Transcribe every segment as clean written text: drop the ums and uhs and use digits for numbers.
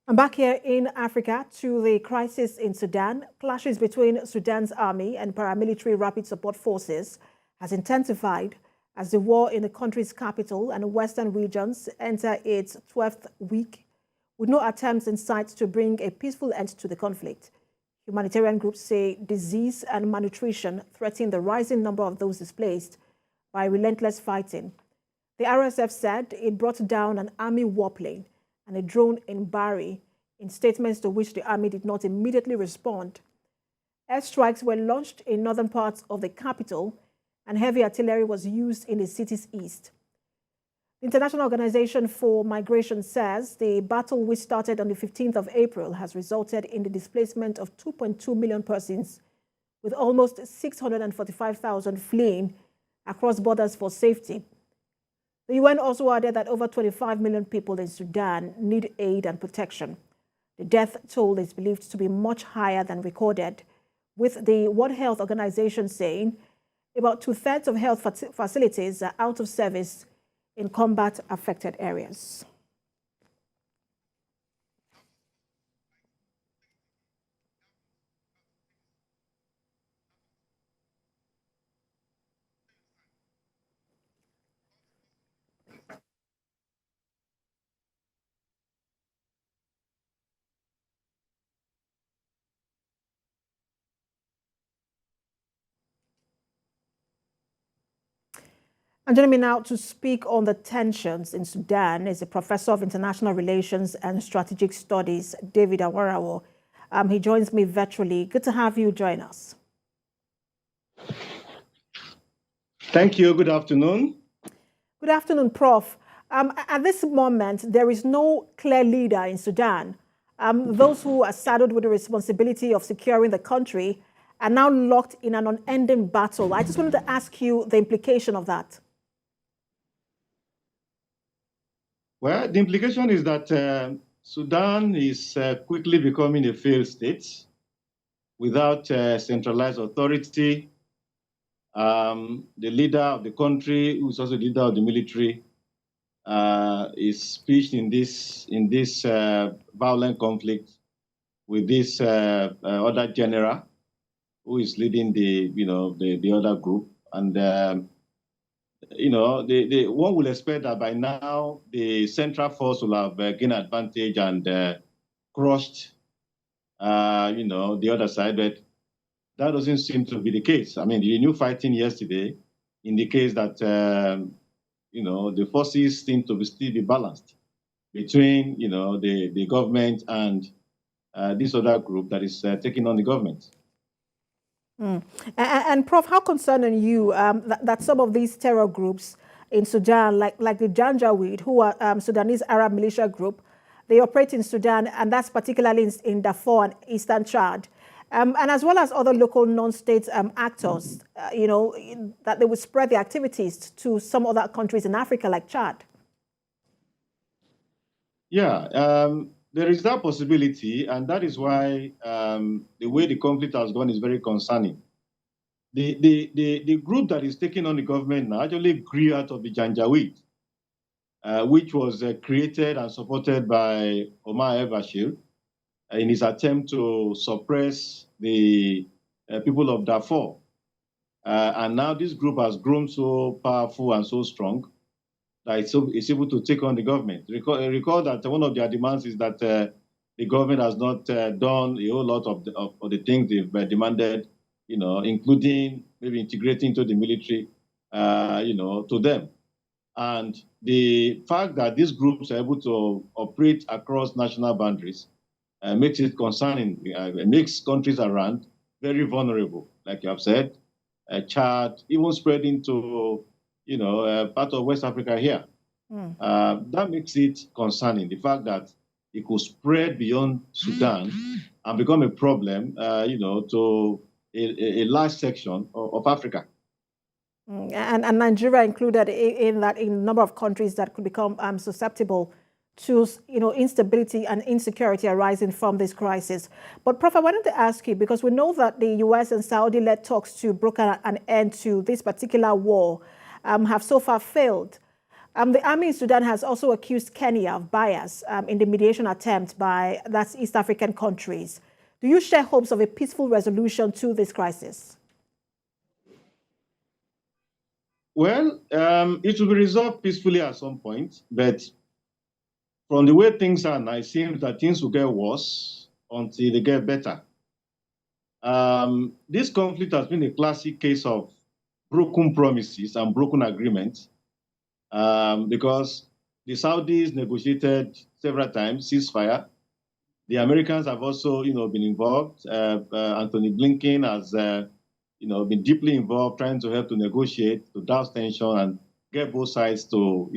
And back here in Africa to the crisis in Sudan, clashes between Sudan's army and paramilitary rapid support forces has intensified as the war in the country's capital and western regions enter its 12th week, with no attempts in sight to bring a peaceful end to the conflict. Humanitarian groups say disease and malnutrition threaten the rising number of those displaced by relentless fighting. The RSF said it brought down an army warplane and a drone in Bari, in statements to which the army did not immediately respond. Airstrikes were launched in northern parts of the capital, and heavy artillery was used in the city's east. The International Organization for Migration says the battle, which started on the 15th of April, has resulted in the displacement of 2.2 million persons, with almost 645,000 fleeing across borders for safety. The UN also added that over 25 million people in Sudan need aid and protection. The death toll is believed to be much higher than recorded, with the World Health Organization saying about two-thirds of health facilities are out of service in combat-affected areas. And joining me now to speak on the tensions in Sudan is a professor of international relations and strategic studies, David Awarawo. He joins me virtually. Good to have you join us. Thank you. Good afternoon. Good afternoon, Prof. At this moment, there is no clear leader in Sudan. Those who are saddled with the responsibility of securing the country are now locked in an unending battle. I just wanted to ask you the implication of that. Well, the implication is that Sudan is quickly becoming a failed state without centralized authority. The leader of the country, who is also the leader of the military, is pitched in this violent conflict with this other general who is leading the other group. And one will expect that by now the central force will have gained advantage and crushed, the other side, but that doesn't seem to be the case. I mean, the new fighting yesterday indicates that, the forces seem to still be balanced between, the government and this other group that is taking on the government. And Prof, how concerned are you that some of these terror groups in Sudan, like the Janjaweed, who are Sudanese Arab militia group, they operate in Sudan, and that's particularly in Darfur and Eastern Chad, and as well as other local non-state actors, that they would spread their activities to some other countries in Africa, like Chad? Yeah. There is that possibility, and that is why the way the conflict has gone is very concerning. The group that is taking on the government now actually grew out of the Janjaweed, which was created and supported by Omar el-Bashir in his attempt to suppress the people of Darfur. And now this group has grown so powerful and so strong that it's able to take on the government. Recall that one of their demands is that the government has not done a whole lot of the things they've demanded, including maybe integrating into the military, to them. And the fact that these groups are able to operate across national boundaries makes it concerning. It makes countries around very vulnerable, like you have said. Chad, even spreading to part of West Africa here. That makes it concerning, the fact that it could spread beyond Sudan and become a problem, to a large section of Africa. And Nigeria included in that, in a number of countries that could become susceptible to instability and insecurity arising from this crisis. But Prof, I wanted to ask you, because we know that the US and Saudi led talks to broker an end to this particular war have so far failed. The army in Sudan has also accused Kenya of bias in the mediation attempt by that's East African countries. Do you share hopes of a peaceful resolution to this crisis? Well, it will be resolved peacefully at some point, but from the way things are now, it seems that things will get worse until they get better. This conflict has been a classic case of broken promises and broken agreements, because the Saudis negotiated several times ceasefire. The Americans have also, been involved. Anthony Blinken has, been deeply involved, trying to help to negotiate, to douse tension, and get both sides to,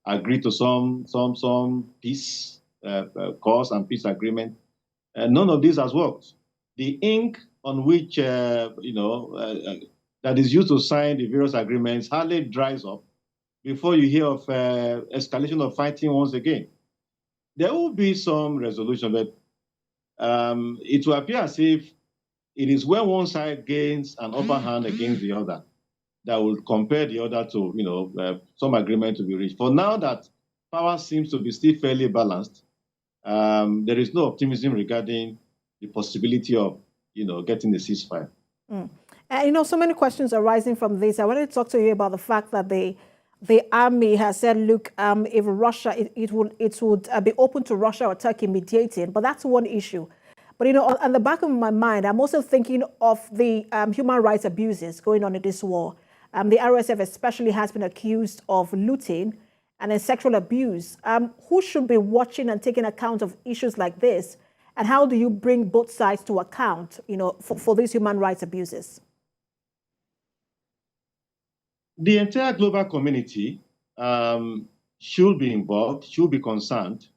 agree to some peace cause and peace agreement. None of this has worked. The ink on which, that is used to sign the various agreements hardly dries up before you hear of escalation of fighting once again. There will be some resolution, but it will appear as if it is when one side gains an upper hand against the other that will compel the other to, some agreement to be reached. For now that power seems to be still fairly balanced, there is no optimism regarding the possibility of, getting a ceasefire. So many questions are rising from this. I wanted to talk to you about the fact that the army has said, look, if Russia, it would be open to Russia or Turkey mediating, but that's one issue. But, on the back of my mind, I'm also thinking of the human rights abuses going on in this war. The RSF especially has been accused of looting and then sexual abuse. Who should be watching and taking account of issues like this? And how do you bring both sides to account, for these human rights abuses? The entire global community should be involved, should be concerned.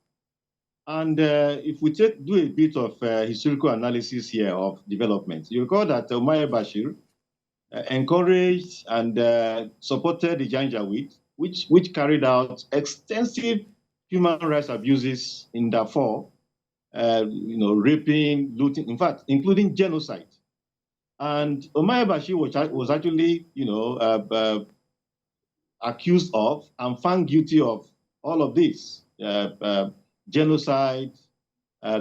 And if we do a bit of historical analysis here of development, you recall that Omar al-Bashir encouraged and supported the Janjaweed, which carried out extensive human rights abuses in Darfur, raping, looting, in fact, including genocide. And Omar al-Bashir was actually, accused of and found guilty of all of this, genocide,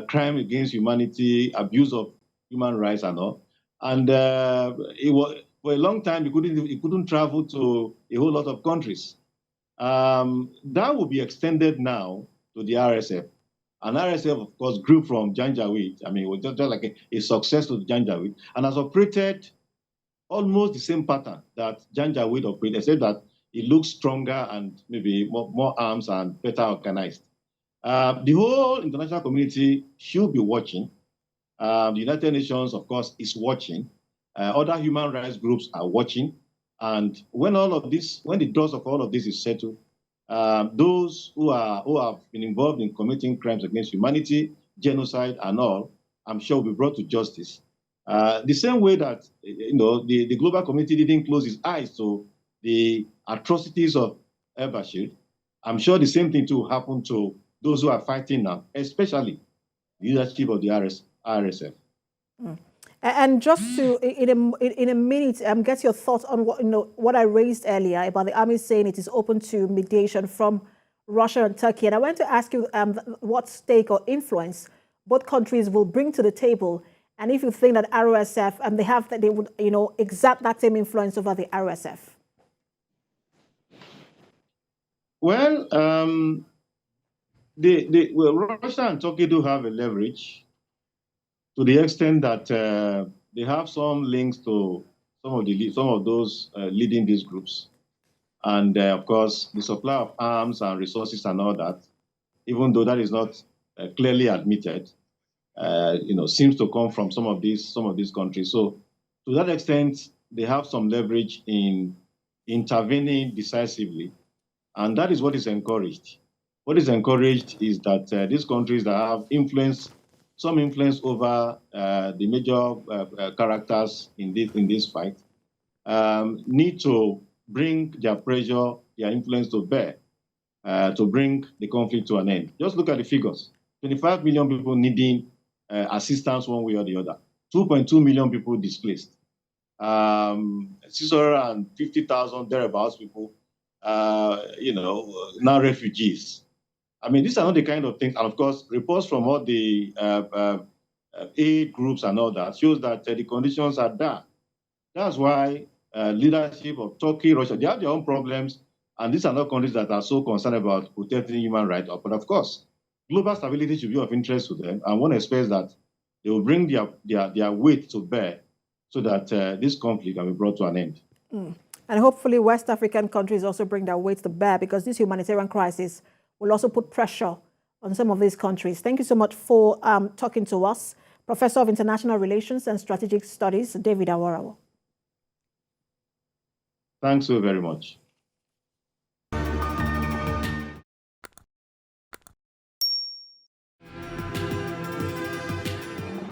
crime against humanity, abuse of human rights and all. And for a long time, he couldn't travel to a whole lot of countries. That will be extended now to the RSF. And RSF, of course, grew from Janjaweed. I mean, it was just like a success to Janjaweed, and has operated almost the same pattern that Janjaweed operated, except that it looks stronger and maybe more arms and better organized. The whole international community should be watching. The United Nations, of course, is watching. Other human rights groups are watching. And when the dust of all of this is settled, those who have been involved in committing crimes against humanity, genocide, and all, I'm sure will be brought to justice. The same way that the global community didn't close its eyes to the atrocities of al-Bashir, I'm sure the same thing too will happen to those who are fighting now, especially the leadership of the RSF. And just to, in a minute, get your thoughts on what I raised earlier about the army saying it is open to mediation from Russia and Turkey. And I want to ask you what stake or influence both countries will bring to the table, and if you think that RSF they would exert that same influence over the RSF. Well, Russia and Turkey do have a leverage to the extent that they have some links to some of those leading these groups, and of course the supply of arms and resources and all that, even though that is not clearly admitted, seems to come from some of these countries. So to that extent, they have some leverage in intervening decisively, and that is what is encouraged. What is encouraged is that these countries that have some influence over the major characters in this fight, need to bring their pressure, their influence to bear to bring the conflict to an end. Just look at the figures. 25 million people needing assistance one way or the other. 2.2 million people displaced. 650,000 thereabouts people now refugees. I mean, these are not the kind of things. And of course, reports from all the aid groups and all that shows that the conditions are there. That's why leadership of Turkey, Russia, they have their own problems. And these are not countries that are so concerned about protecting human rights. But of course, global stability should be of interest to them. And one expects that they will bring their weight to bear so that this conflict can be brought to an end. And hopefully West African countries also bring their weight to bear, because this humanitarian crisis will also put pressure on some of these countries. Thank you so much for talking to us. Professor of International Relations and Strategic Studies, David Awarawa. Thanks so very much.